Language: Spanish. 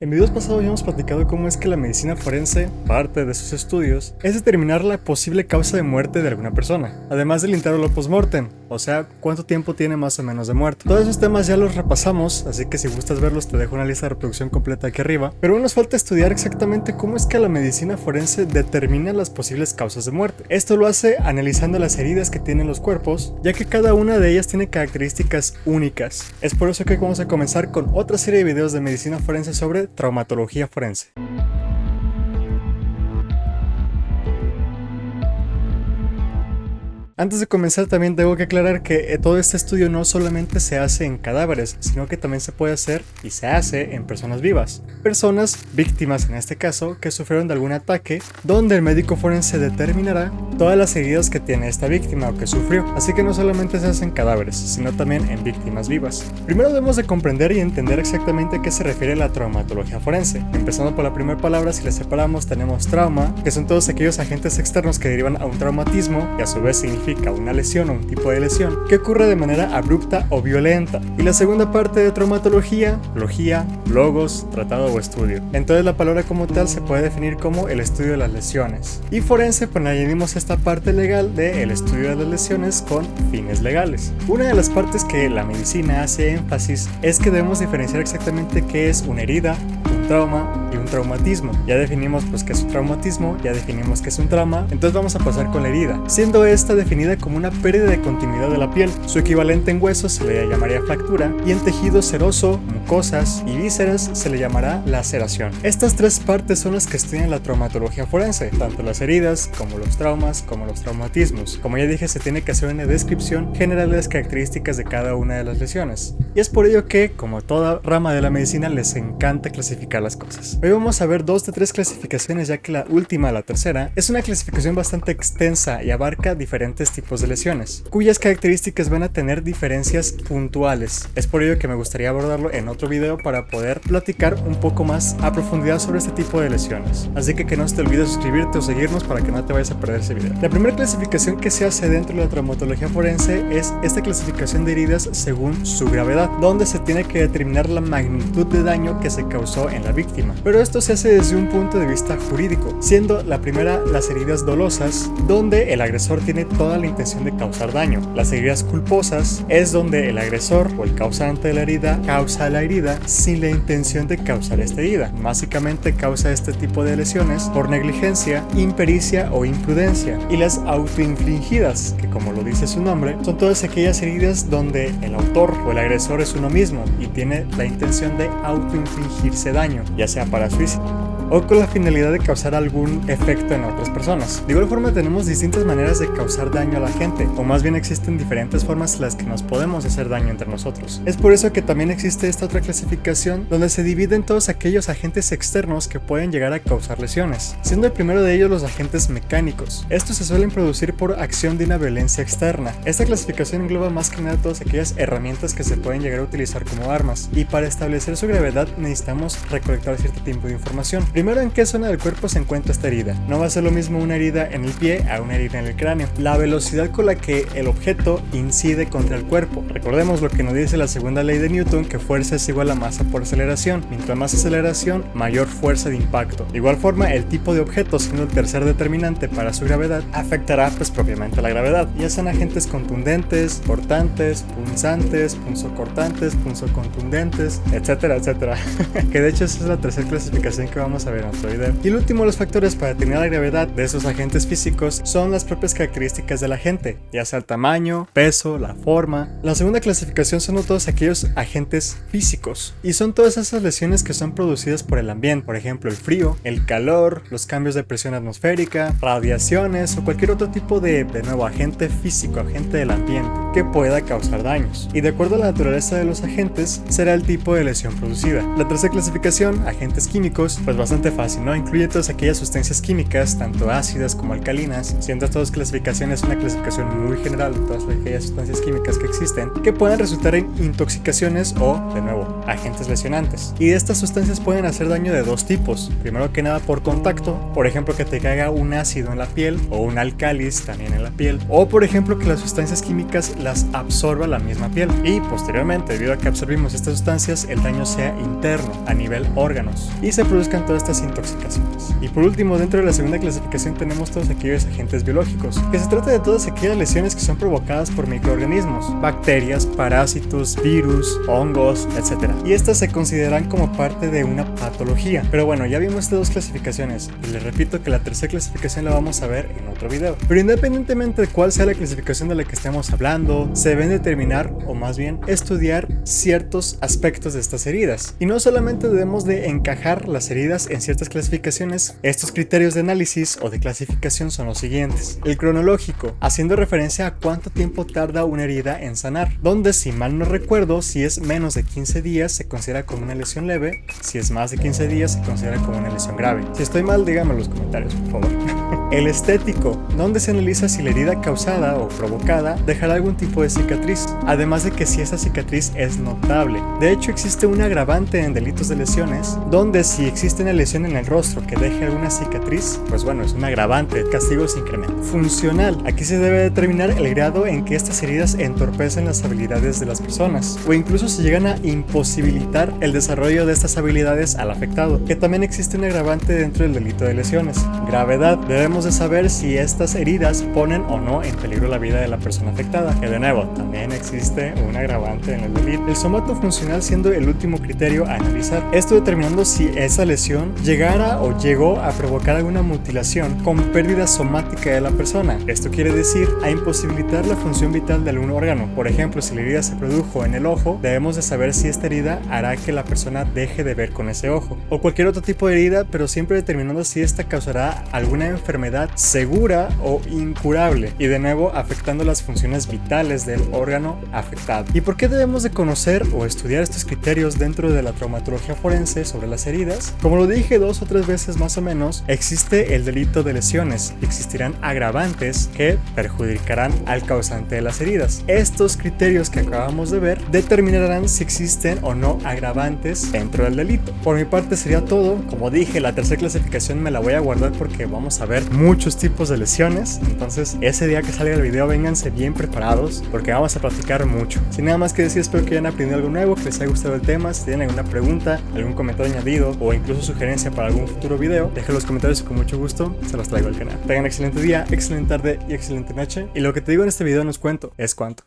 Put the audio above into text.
En videos pasados ya hemos platicado cómo es que la medicina forense, parte de sus estudios, es determinar la posible causa de muerte de alguna persona, además del intervalo post-mortem, o sea, cuánto tiempo tiene más o menos de muerto. Todos esos temas ya los repasamos, así que si gustas verlos te dejo una lista de reproducción completa aquí arriba, pero aún nos falta estudiar exactamente cómo es que la medicina forense determina las posibles causas de muerte. Esto lo hace analizando las heridas que tienen los cuerpos, ya que cada una de ellas tiene características únicas. Es por eso que vamos a comenzar con otra serie de videos de medicina forense sobre traumatología forense. Antes de comenzar también tengo que aclarar que todo este estudio no solamente se hace en cadáveres, sino que también se puede hacer y se hace en personas vivas. Personas, víctimas en este caso, que sufrieron de algún ataque, donde el médico forense determinará todas las heridas que tiene esta víctima o que sufrió. Así que no solamente se hace en cadáveres, sino también en víctimas vivas. Primero debemos de comprender y entender exactamente a qué se refiere la traumatología forense. Empezando por la primera palabra, si la separamos tenemos trauma, que son todos aquellos agentes externos que derivan a un traumatismo, y a su vez significa una lesión o un tipo de lesión que ocurre de manera abrupta o violenta. Y la segunda parte de traumatología, logía, logos, tratado o estudio. Entonces la palabra como tal se puede definir como el estudio de las lesiones. Y forense, pues añadimos esta parte legal del estudio de las lesiones con fines legales. Una de las partes que la medicina hace énfasis es que debemos diferenciar exactamente qué es una herida, un trauma y un traumatismo. Ya definimos pues qué es un traumatismo, ya definimos qué es un trauma, entonces vamos a pasar con la herida, siendo esta definida como una pérdida de continuidad de la piel. Su equivalente en huesos se le llamaría fractura y en tejido seroso, mucosas y vísceras se le llamará laceración. Estas tres partes son las que estudian la traumatología forense, tanto las heridas como los traumas como los traumatismos. Como ya dije, se tiene que hacer una descripción general de las características de cada una de las lesiones. Y es por ello que, como toda rama de la medicina, les encanta clasificar las cosas. Hoy vamos a ver 2 de 3 clasificaciones, ya que la última, la tercera, es una clasificación bastante extensa y abarca diferentes tipos de lesiones, cuyas características van a tener diferencias puntuales. Es por ello que me gustaría abordarlo en otro video para poder platicar un poco más a profundidad sobre este tipo de lesiones. Así que no se te olvide suscribirte o seguirnos para que no te vayas a perder ese video. La primera clasificación que se hace dentro de la traumatología forense es esta clasificación de heridas según su gravedad, donde se tiene que determinar la magnitud de daño que se causó en la víctima. Pero esto se hace desde un punto de vista jurídico, siendo la primera las heridas dolosas, donde el agresor tiene toda la intención de causar daño. Las heridas culposas es donde el agresor o el causante de la herida causa la herida sin la intención de causar esta herida. Básicamente causa este tipo de lesiones por negligencia, impericia o imprudencia. Y las autoinfligidas, que como lo dice su nombre, son todas aquellas heridas donde el autor o el agresor es uno mismo y tiene la intención de autoinfligirse daño, ya sea para suicidio o con la finalidad de causar algún efecto en otras personas. De igual forma tenemos distintas maneras de causar daño a la gente, o más bien existen diferentes formas en las que nos podemos hacer daño entre nosotros. Es por eso que también existe esta otra clasificación donde se dividen todos aquellos agentes externos que pueden llegar a causar lesiones, siendo el primero de ellos los agentes mecánicos. Estos se suelen producir por acción de una violencia externa. Esta clasificación engloba más que nada todas aquellas herramientas que se pueden llegar a utilizar como armas, y para establecer su gravedad necesitamos recolectar cierto tipo de información. Primero, ¿en qué zona del cuerpo se encuentra esta herida? No va a ser lo mismo una herida en el pie a una herida en el cráneo. La velocidad con la que el objeto incide contra el cuerpo. Recordemos lo que nos dice la segunda ley de Newton, que fuerza es igual a masa por aceleración. Mientras más aceleración, mayor fuerza de impacto. De igual forma, el tipo de objeto, siendo el tercer determinante para su gravedad, afectará pues propiamente la gravedad. Ya sean agentes contundentes, cortantes, punzantes, punzocortantes, punzocontundentes, etcétera, etcétera. Que de hecho esa es la tercera clasificación que vamos a ver en otro video. Y el último de los factores para determinar la gravedad de esos agentes físicos son las propias características del agente, ya sea el tamaño, peso, la forma. La segunda clasificación son todos aquellos agentes físicos, y son todas esas lesiones que son producidas por el ambiente, por ejemplo el frío, el calor, los cambios de presión atmosférica, radiaciones o cualquier otro tipo de nuevo agente físico, agente del ambiente que pueda causar daños. Y de acuerdo a la naturaleza de los agentes será el tipo de lesión producida. La tercera clasificación, agentes químicos, pues va a bastante fácil, ¿no? Incluye todas aquellas sustancias químicas, tanto ácidas como alcalinas, siendo estas dos clasificaciones una clasificación muy general de todas aquellas sustancias químicas que existen, que pueden resultar en intoxicaciones o, de nuevo, agentes lesionantes. Y estas sustancias pueden hacer daño de dos tipos. Primero que nada por contacto, por ejemplo que te caiga un ácido en la piel o un álcalis también en la piel, o por ejemplo que las sustancias químicas las absorba la misma piel. Y posteriormente, debido a que absorbimos estas sustancias, el daño sea interno, a nivel órganos, y se produzcan todas estas intoxicaciones. Y por último, dentro de la segunda clasificación tenemos todos aquellos agentes biológicos, que se trata de todas aquellas lesiones que son provocadas por microorganismos, bacterias, parásitos, virus, hongos, etc. Y estas se consideran como parte de una patología. Pero bueno, ya vimos estas dos clasificaciones, y les repito que la tercera clasificación la vamos a ver en otro video. Pero independientemente de cuál sea la clasificación de la que estemos hablando, se deben determinar, o más bien estudiar, ciertos aspectos de estas heridas. Y no solamente debemos de encajar las heridas en ciertas clasificaciones. Estos criterios de análisis o de clasificación son los siguientes: el cronológico, haciendo referencia a cuánto tiempo tarda una herida en sanar, donde, si mal no recuerdo, si es menos de 15 días se considera como una lesión leve, si es más de 15 días se considera como una lesión grave. Si estoy mal, díganme en los comentarios, por favor. El estético, donde se analiza si la herida causada o provocada dejará algún tipo de cicatriz, además de que si esa cicatriz es notable. De hecho, existe un agravante en delitos de lesiones, donde si existe una lesión en el rostro que deje alguna cicatriz, pues bueno, es un agravante, el castigo se incrementa. Funcional, aquí se debe determinar el grado en que estas heridas entorpecen las habilidades de las personas, o incluso se llegan a imposibilitar el desarrollo de estas habilidades al afectado, que también existe un agravante dentro del delito de lesiones. Gravedad, debemos de saber si estas heridas ponen o no en peligro la vida de la persona afectada, que de nuevo, también existe un agravante en el delito. El somato funcional siendo el último criterio a analizar, esto determinando si esa lesión llegara o llegó a provocar alguna mutilación con pérdida somática de la persona. Esto quiere decir a imposibilitar la función vital de algún órgano. Por ejemplo, si la herida se produjo en el ojo, debemos de saber si esta herida hará que la persona deje de ver con ese ojo, o cualquier otro tipo de herida, pero siempre determinando si esta causará alguna enfermedad segura o incurable, y de nuevo afectando las funciones vitales del órgano afectado. ¿Y por qué debemos de conocer o estudiar estos criterios dentro de la traumatología forense sobre las heridas? Como lo dije 2 o 3 veces más o menos, existe el delito de lesiones y existirán agravantes que perjudicarán al causante de las heridas. Estos criterios que acabamos de ver determinarán si existen o no agravantes dentro del delito. Por mi parte sería todo. Como dije, la tercera clasificación me la voy a guardar porque vamos a ver muchos tipos de lesiones, entonces ese día que salga el video vénganse bien preparados porque vamos a platicar mucho. Sin nada más que decir, espero que hayan aprendido algo nuevo, que les haya gustado el tema. Si tienen alguna pregunta, algún comentario añadido o incluso sugerencia para algún futuro video, dejen los comentarios y con mucho gusto se los traigo al canal. Tengan excelente día, excelente tarde y excelente noche, y lo que te digo en este video no es cuento, es cuanto.